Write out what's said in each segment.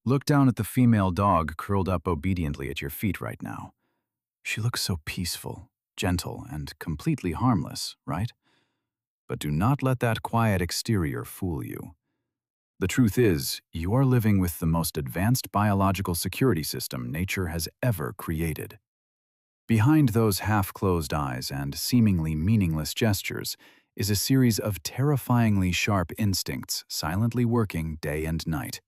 Look down at the female dog curled up obediently at your feet right now. She looks so peaceful, gentle, and completely harmless, right? But do not let that quiet exterior fool you. The truth is, you are living with the most advanced biological security system nature has ever created. Behind those half-closed eyes and seemingly meaningless gestures is a series of terrifyingly sharp instincts silently working day and night.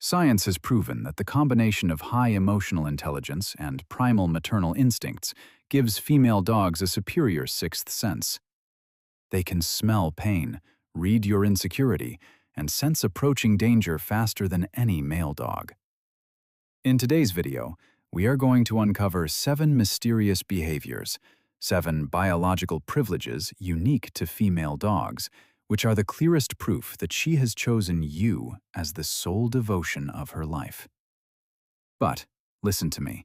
Science has proven that the combination of high emotional intelligence and primal maternal instincts gives female dogs a superior sixth sense. They can smell pain, read your insecurity, and sense approaching danger faster than any male dog. In today's video, we are going to uncover 7 mysterious behaviors, 7 biological privileges unique to female dogs, which are the clearest proof that she has chosen you as the sole devotion of her life. But, listen to me,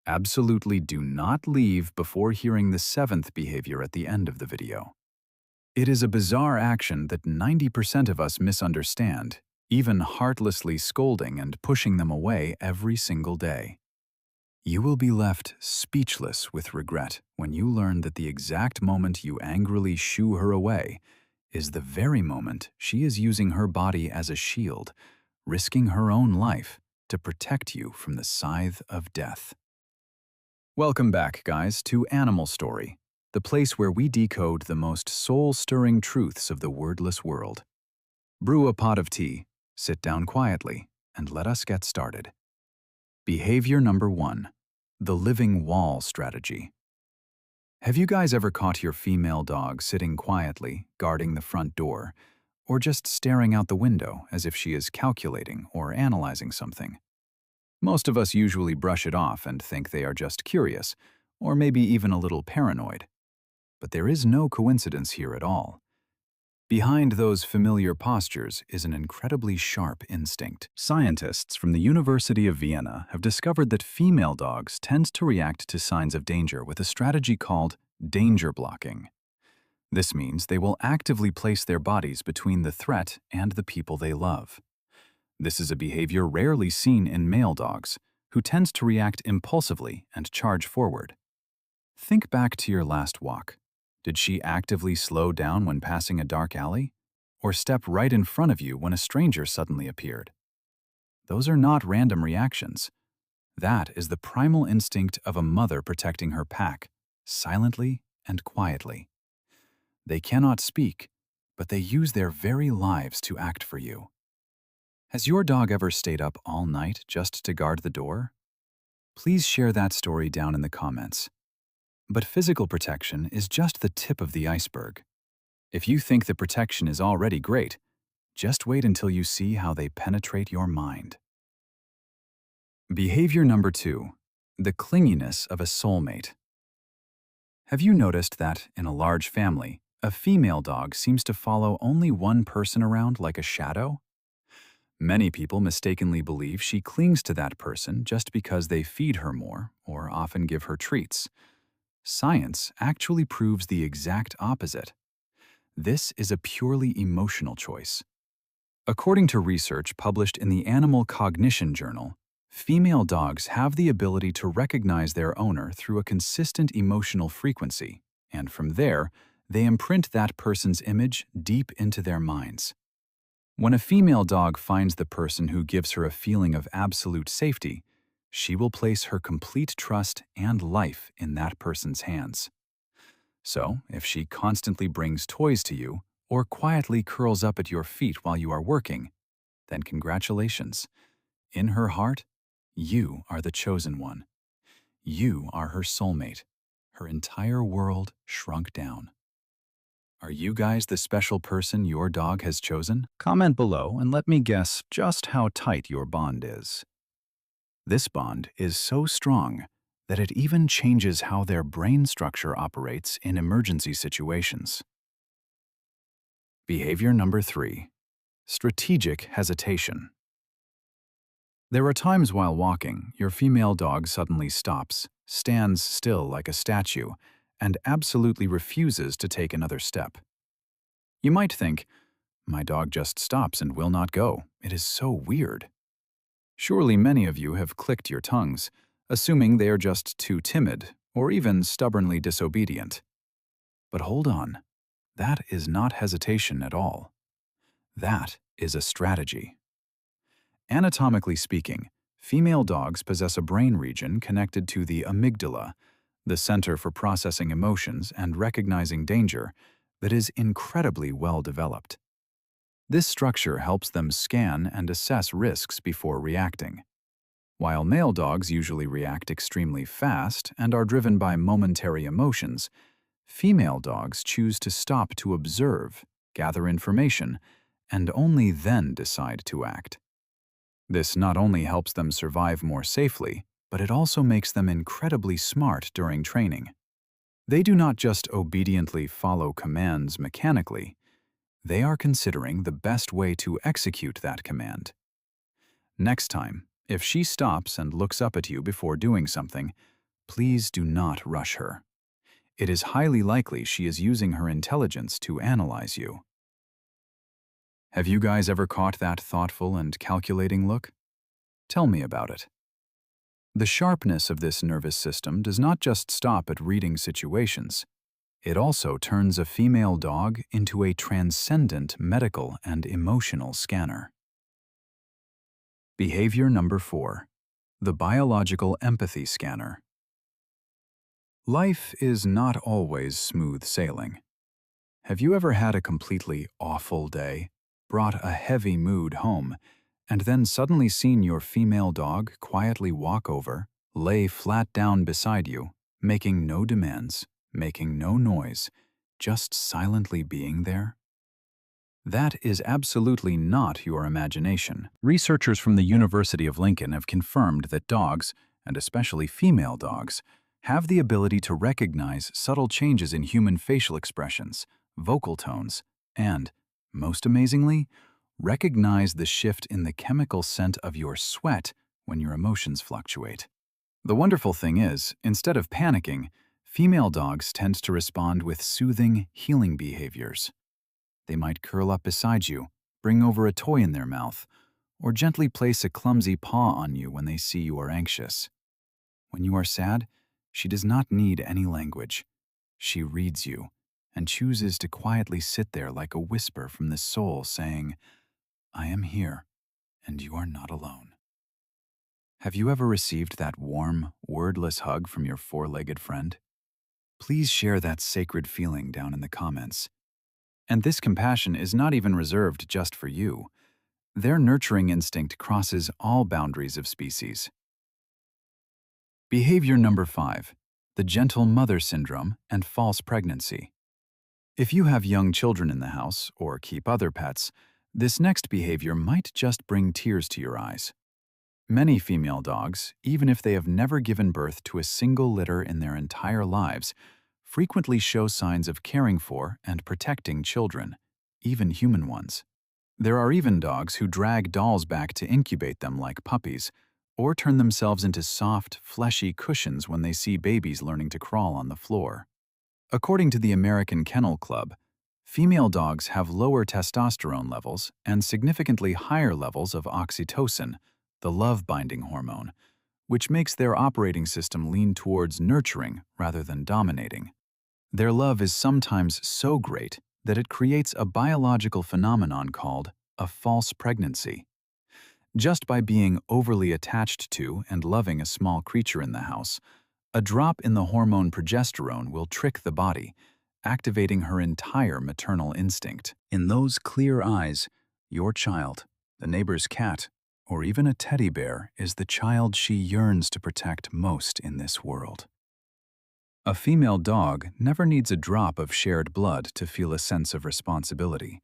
absolutely do not leave before hearing the 7th behavior at the end of the video. It is a bizarre action that 90% of us misunderstand, even heartlessly scolding and pushing them away every single day. You will be left speechless with regret when you learn that the exact moment you angrily shoo her away is the very moment she is using her body as a shield, risking her own life to protect you from the scythe of death. Welcome back, guys, to Animal Story, the place where we decode the most soul-stirring truths of the wordless world. Brew a pot of tea, sit down quietly, and let us get started. Behavior number 1, the living wall strategy. Have you guys ever caught your female dog sitting quietly, guarding the front door, or just staring out the window as if she is calculating or analyzing something? Most of us usually brush it off and think they are just curious, or maybe even a little paranoid. But there is no coincidence here at all. Behind those familiar postures is an incredibly sharp instinct. Scientists from the University of Vienna have discovered that female dogs tend to react to signs of danger with a strategy called danger blocking. This means they will actively place their bodies between the threat and the people they love. This is a behavior rarely seen in male dogs, who tend to react impulsively and charge forward. Think back to your last walk. Did she actively slow down when passing a dark alley? Or step right in front of you when a stranger suddenly appeared? Those are not random reactions. That is the primal instinct of a mother protecting her pack, silently and quietly. They cannot speak, but they use their very lives to act for you. Has your dog ever stayed up all night just to guard the door? Please share that story down in the comments. But physical protection is just the tip of the iceberg. If you think the protection is already great, just wait until you see how they penetrate your mind. Behavior number 2, the clinginess of a soulmate. Have you noticed that, in a large family, a female dog seems to follow only one person around like a shadow? Many people mistakenly believe she clings to that person just because they feed her more or often give her treats. Science actually proves the exact opposite. This is a purely emotional choice. According to research published in the Animal Cognition Journal, female dogs have the ability to recognize their owner through a consistent emotional frequency, and from there, they imprint that person's image deep into their minds. When a female dog finds the person who gives her a feeling of absolute safety, she will place her complete trust and life in that person's hands. So, if she constantly brings toys to you or quietly curls up at your feet while you are working, then congratulations. In her heart, you are the chosen one. You are her soulmate, her entire world shrunk down. Are you guys the special person your dog has chosen? Comment below and let me guess just how tight your bond is. This bond is so strong that it even changes how their brain structure operates in emergency situations. Behavior number 3, strategic hesitation. There are times while walking, your female dog suddenly stops, stands still like a statue, and absolutely refuses to take another step. You might think, my dog just stops and will not go. It is so weird. Surely many of you have clicked your tongues, assuming they are just too timid or even stubbornly disobedient. But hold on, that is not hesitation at all. That is a strategy. Anatomically speaking, female dogs possess a brain region connected to the amygdala, the center for processing emotions and recognizing danger, that is incredibly well developed. This structure helps them scan and assess risks before reacting. While male dogs usually react extremely fast and are driven by momentary emotions, female dogs choose to stop to observe, gather information, and only then decide to act. This not only helps them survive more safely, but it also makes them incredibly smart during training. They do not just obediently follow commands mechanically, they are considering the best way to execute that command. Next time, if she stops and looks up at you before doing something, please do not rush her. It is highly likely she is using her intelligence to analyze you. Have you guys ever caught that thoughtful and calculating look? Tell me about it. The sharpness of this nervous system does not just stop at reading situations. It also turns a female dog into a transcendent medical and emotional scanner. Behavior number 4. The biological empathy scanner. Life is not always smooth sailing. Have you ever had a completely awful day, brought a heavy mood home, and then suddenly seen your female dog quietly walk over, lay flat down beside you, making no demands, making no noise, just silently being there? That is absolutely not your imagination. Researchers from the University of Lincoln have confirmed that dogs, and especially female dogs, have the ability to recognize subtle changes in human facial expressions, vocal tones, and, most amazingly, recognize the shift in the chemical scent of your sweat when your emotions fluctuate. The wonderful thing is, instead of panicking, female dogs tend to respond with soothing, healing behaviors. They might curl up beside you, bring over a toy in their mouth, or gently place a clumsy paw on you when they see you are anxious. When you are sad, she does not need any language. She reads you and chooses to quietly sit there like a whisper from the soul saying, "I am here, and you are not alone." Have you ever received that warm, wordless hug from your four-legged friend? Please share that sacred feeling down in the comments. And this compassion is not even reserved just for you. Their nurturing instinct crosses all boundaries of species. Behavior number 5. The gentle mother syndrome and false pregnancy. If you have young children in the house or keep other pets, this next behavior might just bring tears to your eyes. Many female dogs, even if they have never given birth to a single litter in their entire lives, frequently show signs of caring for and protecting children, even human ones. There are even dogs who drag dolls back to incubate them like puppies, or turn themselves into soft, fleshy cushions when they see babies learning to crawl on the floor. According to the American Kennel Club, female dogs have lower testosterone levels and significantly higher levels of oxytocin, the love-binding hormone, which makes their operating system lean towards nurturing rather than dominating. Their love is sometimes so great that it creates a biological phenomenon called a false pregnancy. Just by being overly attached to and loving a small creature in the house, a drop in the hormone progesterone will trick the body, activating her entire maternal instinct. In those clear eyes, your child, the neighbor's cat, or even a teddy bear is the child she yearns to protect most in this world. A female dog never needs a drop of shared blood to feel a sense of responsibility.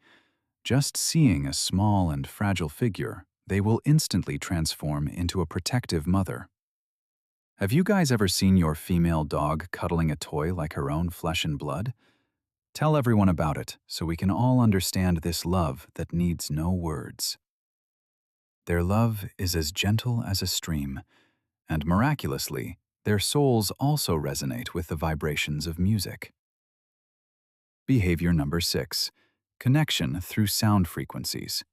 Just seeing a small and fragile figure, they will instantly transform into a protective mother. Have you guys ever seen your female dog cuddling a toy like her own flesh and blood? Tell everyone about it so we can all understand this love that needs no words. Their love is as gentle as a stream, and miraculously, their souls also resonate with the vibrations of music. Behavior number 6. Connection through sound frequencies.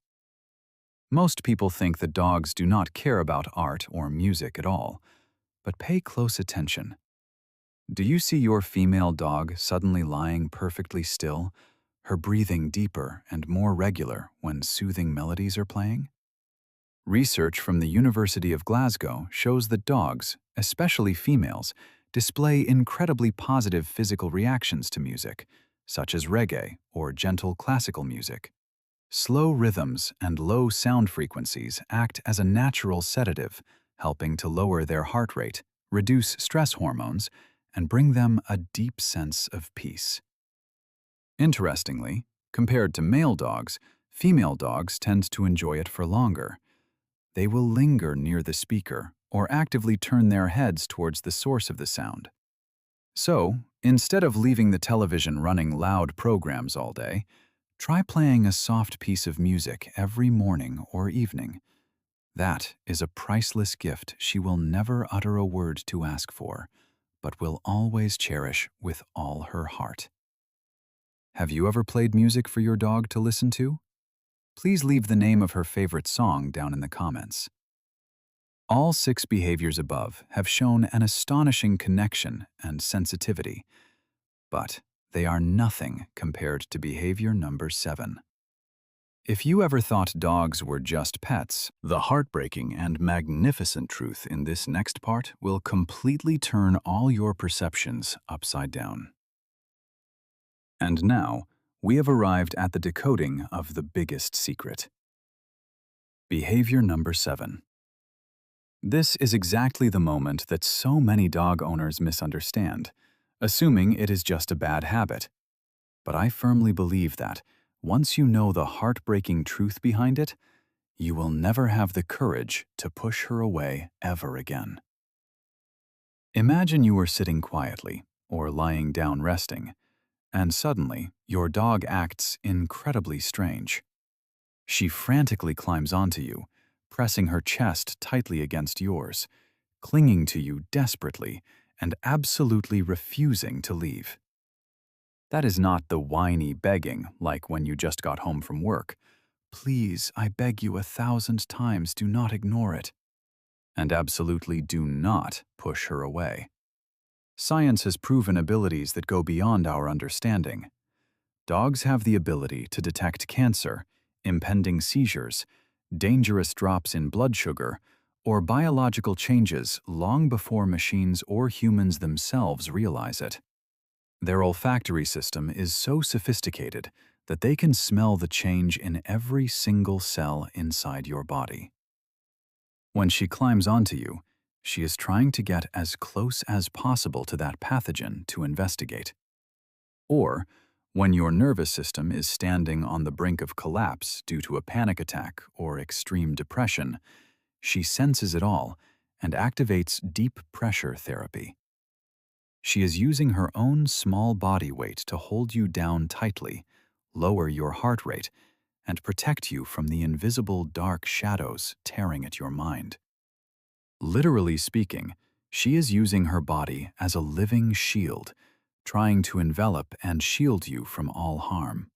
Most people think that dogs do not care about art or music at all, but pay close attention. Do you see your female dog suddenly lying perfectly still, her breathing deeper and more regular when soothing melodies are playing? Research from the University of Glasgow shows that dogs, especially females, display incredibly positive physical reactions to music, such as reggae or gentle classical music. Slow rhythms and low sound frequencies act as a natural sedative, helping to lower their heart rate, reduce stress hormones, and bring them a deep sense of peace. Interestingly, compared to male dogs, female dogs tend to enjoy it for longer. They will linger near the speaker or actively turn their heads towards the source of the sound. So, instead of leaving the television running loud programs all day, try playing a soft piece of music every morning or evening. That is a priceless gift she will never utter a word to ask for, but will always cherish with all her heart. Have you ever played music for your dog to listen to? Please leave the name of her favorite song down in the comments. All 6 behaviors above have shown an astonishing connection and sensitivity, but they are nothing compared to behavior number 7. If you ever thought dogs were just pets, the heartbreaking and magnificent truth in this next part will completely turn all your perceptions upside down. And now, we have arrived at the decoding of the biggest secret. Behavior number 7. This is exactly the moment that so many dog owners misunderstand, assuming it is just a bad habit. But I firmly believe that, once you know the heartbreaking truth behind it, you will never have the courage to push her away ever again. Imagine you are sitting quietly, or lying down resting, and suddenly your dog acts incredibly strange. She frantically climbs onto you, pressing her chest tightly against yours, clinging to you desperately and absolutely refusing to leave. That is not the whiny begging like when you just got home from work. Please, I beg you 1,000 times, do not ignore it. And absolutely do not push her away. Science has proven abilities that go beyond our understanding. Dogs have the ability to detect cancer, impending seizures, dangerous drops in blood sugar, or biological changes long before machines or humans themselves realize it. Their olfactory system is so sophisticated that they can smell the change in every single cell inside your body. When she climbs onto you, she is trying to get as close as possible to that pathogen to investigate. Or, when your nervous system is standing on the brink of collapse due to a panic attack or extreme depression, she senses it all and activates deep pressure therapy. She is using her own small body weight to hold you down tightly, lower your heart rate, and protect you from the invisible dark shadows tearing at your mind. Literally speaking, she is using her body as a living shield, trying to envelop and shield you from all harm.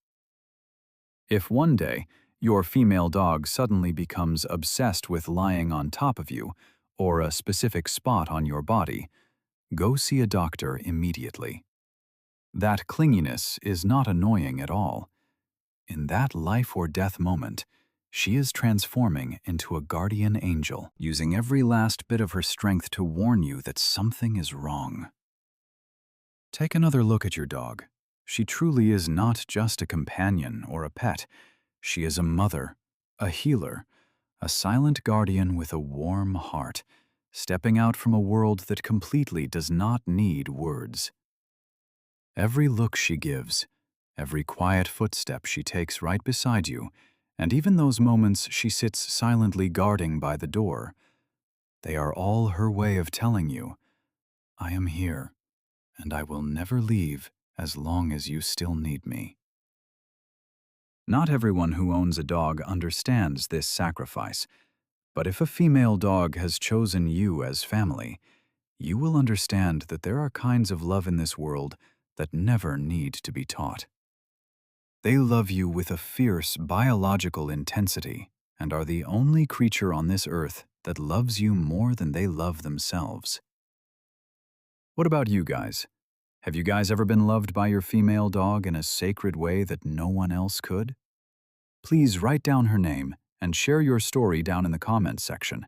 If one day your female dog suddenly becomes obsessed with lying on top of you or a specific spot on your body, go see a doctor immediately. That clinginess is not annoying at all. In that life or death moment, she is transforming into a guardian angel, using every last bit of her strength to warn you that something is wrong. Take another look at your dog. She truly is not just a companion or a pet. She is a mother, a healer, a silent guardian with a warm heart, stepping out from a world that completely does not need words. Every look she gives, every quiet footstep she takes right beside you, and even those moments she sits silently guarding by the door, they are all her way of telling you, I am here, and I will never leave as long as you still need me. Not everyone who owns a dog understands this sacrifice, but if a female dog has chosen you as family, you will understand that there are kinds of love in this world that never need to be taught. They love you with a fierce biological intensity and are the only creature on this earth that loves you more than they love themselves. What about you guys? Have you guys ever been loved by your female dog in a sacred way that no one else could? Please write down her name and share your story down in the comments section.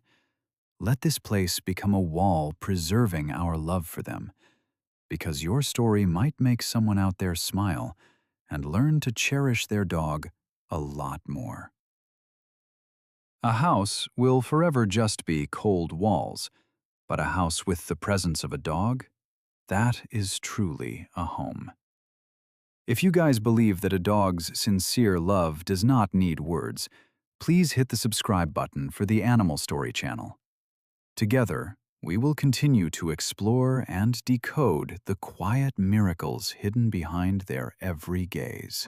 Let this place become a wall preserving our love for them, because your story might make someone out there smile and learn to cherish their dog a lot more. A house will forever just be cold walls, but a house with the presence of a dog, that is truly a home. If you guys believe that a dog's sincere love does not need words, please hit the subscribe button for the Animal Story channel. Together, we will continue to explore and decode the quiet miracles hidden behind their every gaze.